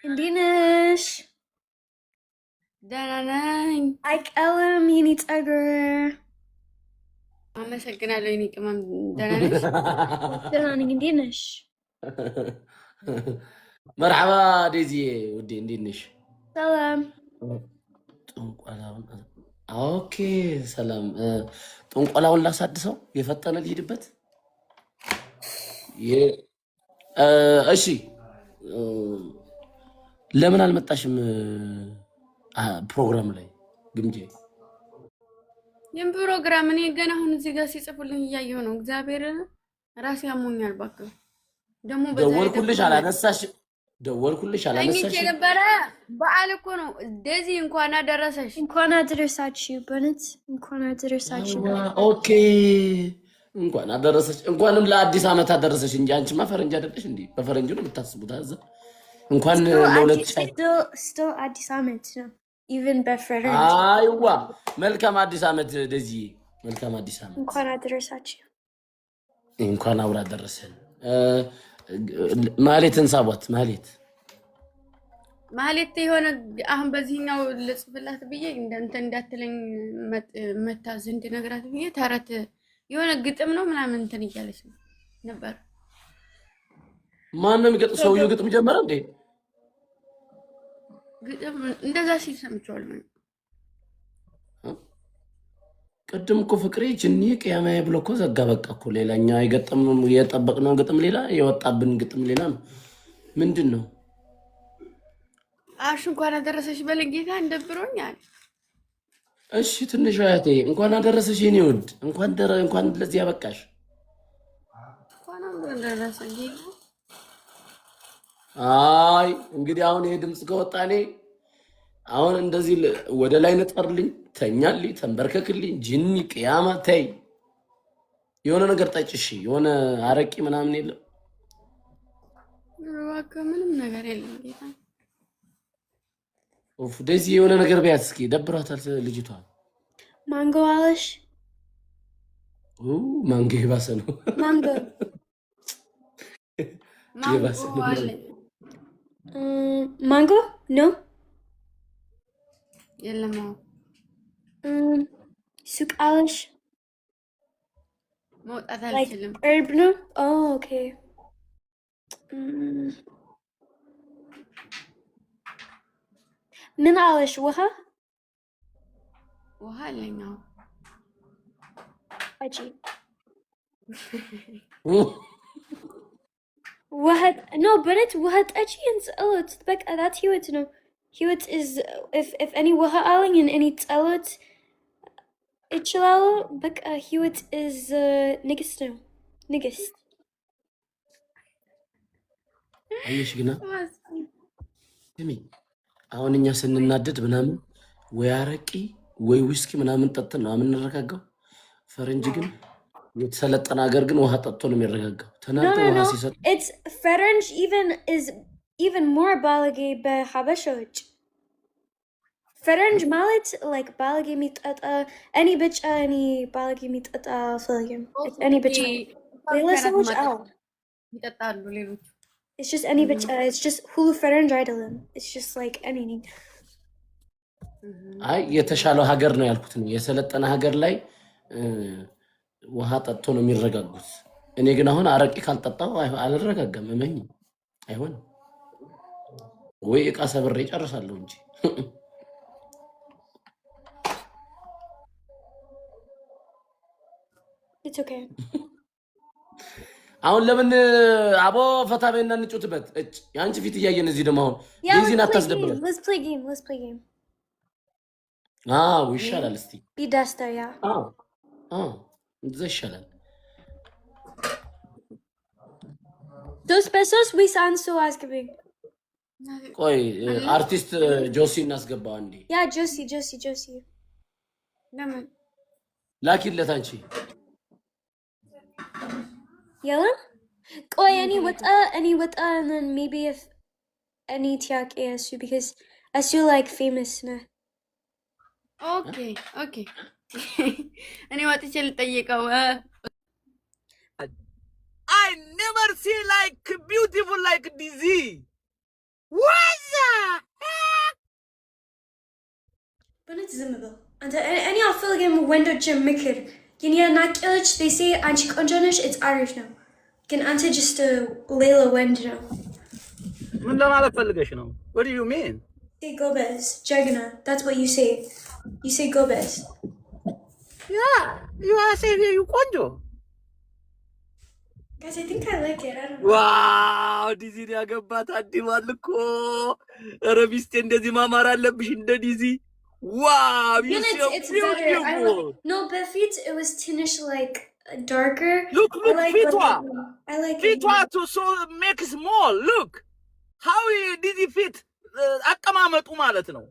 እንዴነሽ? ደህና ነኝ። አይቀርም የኔ ፀጉር። አመሰግናለሁ የኔ ቅመም። ደህና ነሽ? ደህና ነኝ። እንዴት ነሽ? መርሐባ ዴዚ ውዴ፣ እንዴት ነሽ? ሰላም። ኦኬ ሰላም። ጥንቆላውን ላሳድሰው የፈጠነ ልሂድበት። እሺ ለምን አልመጣሽም ፕሮግራም ላይ ግምጄ? ይህም ፕሮግራም እኔ ገና አሁን እዚህ ጋር ሲጽፉልኝ እያየሁ ነው። እግዚአብሔር ራሴ ያሞኛል። እባክህ ደግሞ ደወልኩልሽ አላነሳሽ። ደወልኩልሽ አላነሳሽ ነበረ። በዓል እኮ ነው። እንደዚህ እንኳን አደረሰሽ። እንኳን አደረሳችሁ። በእውነት እንኳን አደረሳችሁ። ኦኬ እንኳን አደረሰሽ። እንኳንም ለአዲስ ዓመት አደረሰሽ እንጂ አንቺማ ፈረንጅ አይደለሽ እንዴ? በፈረንጅ ነው የምታስቡት። አዛ እንኳን ለሁለት still አዲስ ዓመት ነው even በፈረንጅ። አይዋ መልካም አዲስ ዓመት ደዚህ፣ መልካም አዲስ ዓመት። እንኳን አደረሳችሁ። እንኳን አውራ ደረሰን። ማህሌትን ሳቧት። ማህሌት የሆነ አሁን በዚህኛው ልጽፍላት ብዬ እንትን እንዳትለኝ መታ ዘንድ ነግራት ብዬ ተረት የሆነ ግጥም ነው ምናምን እንትን እያለች ነበር። ማንም ግጥም ሰውዬው ግጥም ጀመረ እንዴ? ግጥም እንደዛ ሲል ሰምቼዋለሁ። ቅድም እኮ ፍቅሬ ጅኒ ቅያማዬ ብሎ እኮ ዘጋ። በቃ እኮ ሌላኛ የገጠም የጠበቅነው ግጥም ሌላ፣ የወጣብን ግጥም ሌላ ነው። ምንድን ነው? አሽ እንኳን አደረሰሽ በለጌታ እንደብሮኛል። እሺ ትንሽ አያቴ እንኳን አደረሰሽ የኔ ውድ፣ እንኳን ለዚህ ያበቃሽ። እንኳን አደረሰሽ። አይ እንግዲህ አሁን ይሄ ድምጽ ከወጣኔ አሁን እንደዚህ ወደ ላይ ነጠርልኝ፣ ተኛልኝ፣ ተንበርከክልኝ፣ ጅኒ ቅያማ ተይ። የሆነ ነገር ጠጭሽ፣ የሆነ አረቂ ምናምን የለም? እባክህ ምንም ነገር የለም ጌታ። ኦፍ ደዚ የሆነ ነገር ቢያት እስኪ። ደብሯታል ልጅቷ። ማንጎ አለሽ? ማንጎ የባሰ ነው። ማንጎ የባሰ ነው። ማንጎ ነው የለም። ሱቅ አለሽ? መውጣት አልችልም። እርብ ነው። ኦኬ ምን አለሽ? ውሃ አለኝ። አጂ ውሃ ነው በረት ውሃ ጠጪ እንጸሎት። በቃ ዳት ህይወት ነው። ህይወት is if any ውሃ አለኝ and any ጸሎት እችላለሁ። በቃ ህይወት is ንግስት ነው። ንግስት አየሽ ግና ስሚ፣ አሁን እኛ ስንናደድ ምናምን ወይ አረቂ ወይ ዊስኪ ምናምን ጠጥተን ነው የምንረጋጋው። ፈረንጅ ግን የተሰለጠነ ሀገር ግን ውሃ ጠጥቶ ነው የሚረጋጋው። ተናንተ ውሃ ሲሰጥ it's ፈረንጅ even more ባለጌ በሀበሻዎች። ፈረንጅ ማለት like ባለጌ የሚጠጣ እኔ ብቻ እኔ ባለጌ የሚጠጣ አልፈልግም። እኔ ብቻ ሌላ ሰዎች ይጠጣሉ ሌሎች። it's just እኔ ብቻ it's just ሁሉ ፈረንጅ አይደለም። it's just like እኔ ነኝ። አይ የተሻለው ሀገር ነው ያልኩት ነው። የሰለጠነ ሀገር ላይ ውሃ ጠጥቶ ነው የሚረጋጉት። እኔ ግን አሁን አረቂ ካልጠጣው አልረጋጋም። እመኝ አይሆንም። ወይ እቃ ሰብሬ ጨርሳለሁ እንጂ it's okay። አሁን ለምን አቦ ፈታ በይና እንጩትበት። እጭ ያንቺ ፊት እያየን እዚህ ደግሞ አሁን ዲዚን አታስደብረን። let's play game ይሻላል። እስቲ ቢዳስታ ያ እንደዛ ይሻላል። dos pesos we sound so asking። ቆይ አርቲስት ጆሲ እናስገባው እንዴ? ያ ጆሲ ለምን ላኪለት አንቺ። ያላ ቆይ እኔ ወጣ and then maybe if any tiak asu because I feel like famous na. Okay እኔ ወጥቼ ልጠይቀው። I never see like beautiful like Dizzy. What's But it's Zimbabwe. And any of them window Jim Micker. Ginia Nakilch, they say Anchi Konjanish, it's Irish now. Can Ante just a Layla window. What do you mean? Say Gobez, Jagana. That's what you say. You say Gobez. Yeah, you are saying you konjo. Guys, I think I like it. I don't know. Wow, Dizzy ያገባት አዲማል እኮ ኧረ ሚስቴ እንደዚህ ማማር አለብሽ እንደ ዲዚ wow you Then so it's better. I beautiful like, no, Befit, it was Tinish like darker. look I like fitwa I like fitwa it. to so make small look how did he fit አቀማመጡ ማለት ነው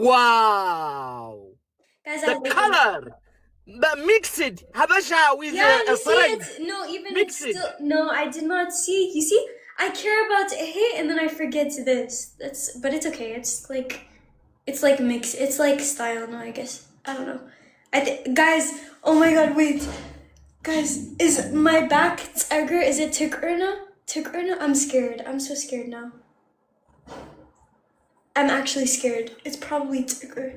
wow Guys, the I like color but mixed habasha with yeah, you a see French. it. No, even Mix it's still no, I did not see. You see, I care about hey, and then I forget this. But it's okay. It's like mix. It's like style. No, I guess I don't know. Guys, oh my god, wait, guys, is my back tiger? Is it Tikrna? Tikrna? I'm scared. I'm so scared now. I'm actually scared. It's probably Tigger.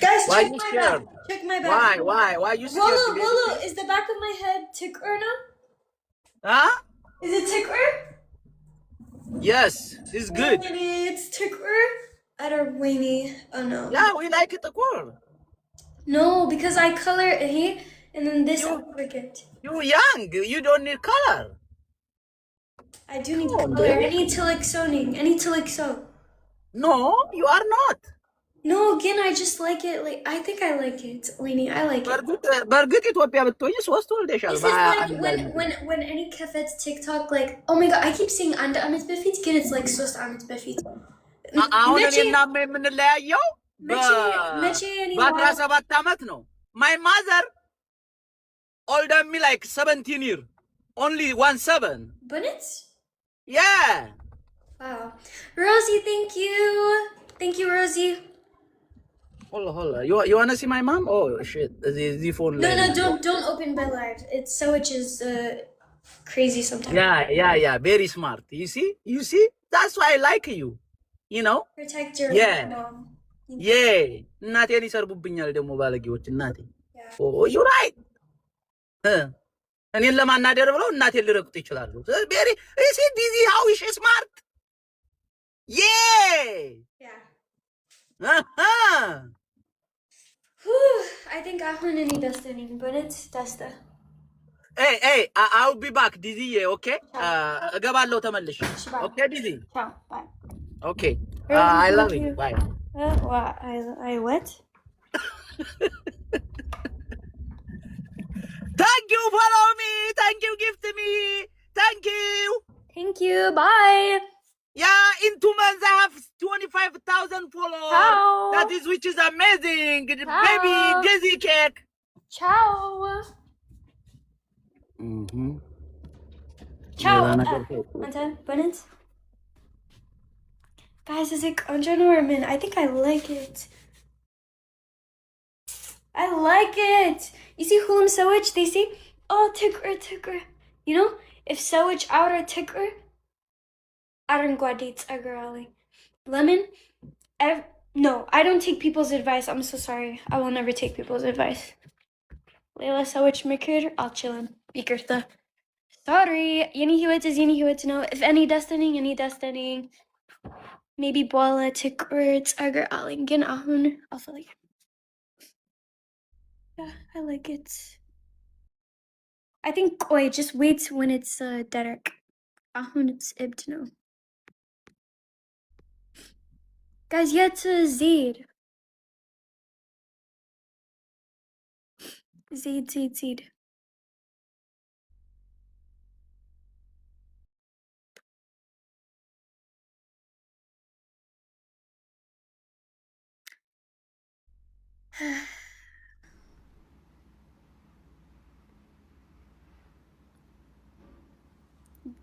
Guys, Why check you my scared? back. Check my back. Why you scared? Rolo, is the back of my head Tikrna? Huh? Is it Ticker? Yes, it's good. It's Ticker. I don't weenie. Oh no. Yeah, we like it the core. No, because I color here and then this I forget. You're young. You don't need color. I do need Oh, color. baby. I need to like sewing. I need to like sew. No, you are not. No, again, I just like it. Like I think I like it, Weenie. I like it. በእርግጥ ኢትዮጵያ ብትሆኝ ሶስት ወልደሻል። This is like when any cafe's TikTok like, oh my god, I keep saying አንድ ዓመት በፊት ግን it's like 3 ዓመት በፊት. አሁን እኔና የምንለያየው በ17 ዓመት ነው። My mother older me like 17 years. Only 17. But it's Yeah. wow. Rosie, thank you. Thank you, Rosie. Hold on. You wanna see my mom? Oh shit. The phone. No, don't open my live. It's so which is crazy sometimes. Yeah. Very smart. You see? That's why I like you. You know? Protect your mom. Yeah. እናቴን ይሰርቡብኛል ደግሞ ባለጌዎች እናቴ። Yeah. Oh, you're right. እኔን ለማናደር ብለው እናቴን ሊረግጡ ይችላሉ። Very you see Dizzy how is she smart? Yeah. Yeah. Uh-huh. I think አሁን እኔ ደስተኛ but it's ደስታ. Hey, I'll be back, Dizzy, okay? እገባለሁ ተመልሼ. Okay, Dizzy? Ciao. Bye. Okay. I love you. Bye. I what? Thank you, follow me. Thank you, gift me. Thank you. Thank you. Bye. Yeah, in 2 months I have 25,000 followers. Ciao. That is, which is amazing. Ciao. Baby, Dizzy cake. Ciao. Ciao. Ante, Bennett. Guys, is it Conja Norman? I think I like it. I like it. You see Hulam Sewage? They say, oh, ticker. You know, if Sewage outer ticker, Aran Guadates Agarali. Lemon? No, I don't take people's advice. I'm so sorry. I will never take people's advice. Layla Sewage Mikir, I'll chillin. Bikerta. Sorry. Yeni Hewitt is Yeni Hewitt to know. If any destiny. Maybe Boila ticker, it's Agar Alingen Ahun. I'll feel like it. Yeah, I like it. I think just wait when it's Derek. Ahun it's Ibn no. Guys, yet Zaid. Zaid.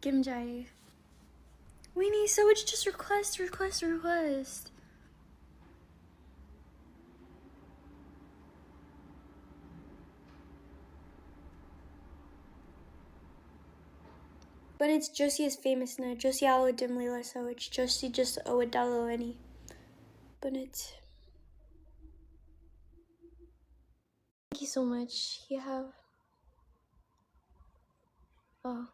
Gimjai. Weenie, so it's just request. But it's Josie is famous now. Josie Alo Dimlila, so it's Josie just Owadalo any. open it. Thank you so much. You have. Oh.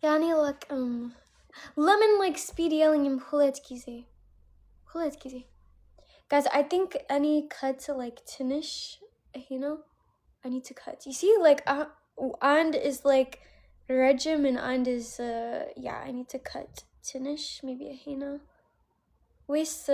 Yani like lemon like speed yelling him huletkize. Guys, I think any cut to like tinish, I need to cut. You see, like and is like regime and is yeah, I need to cut tinish, maybe a hina. Waste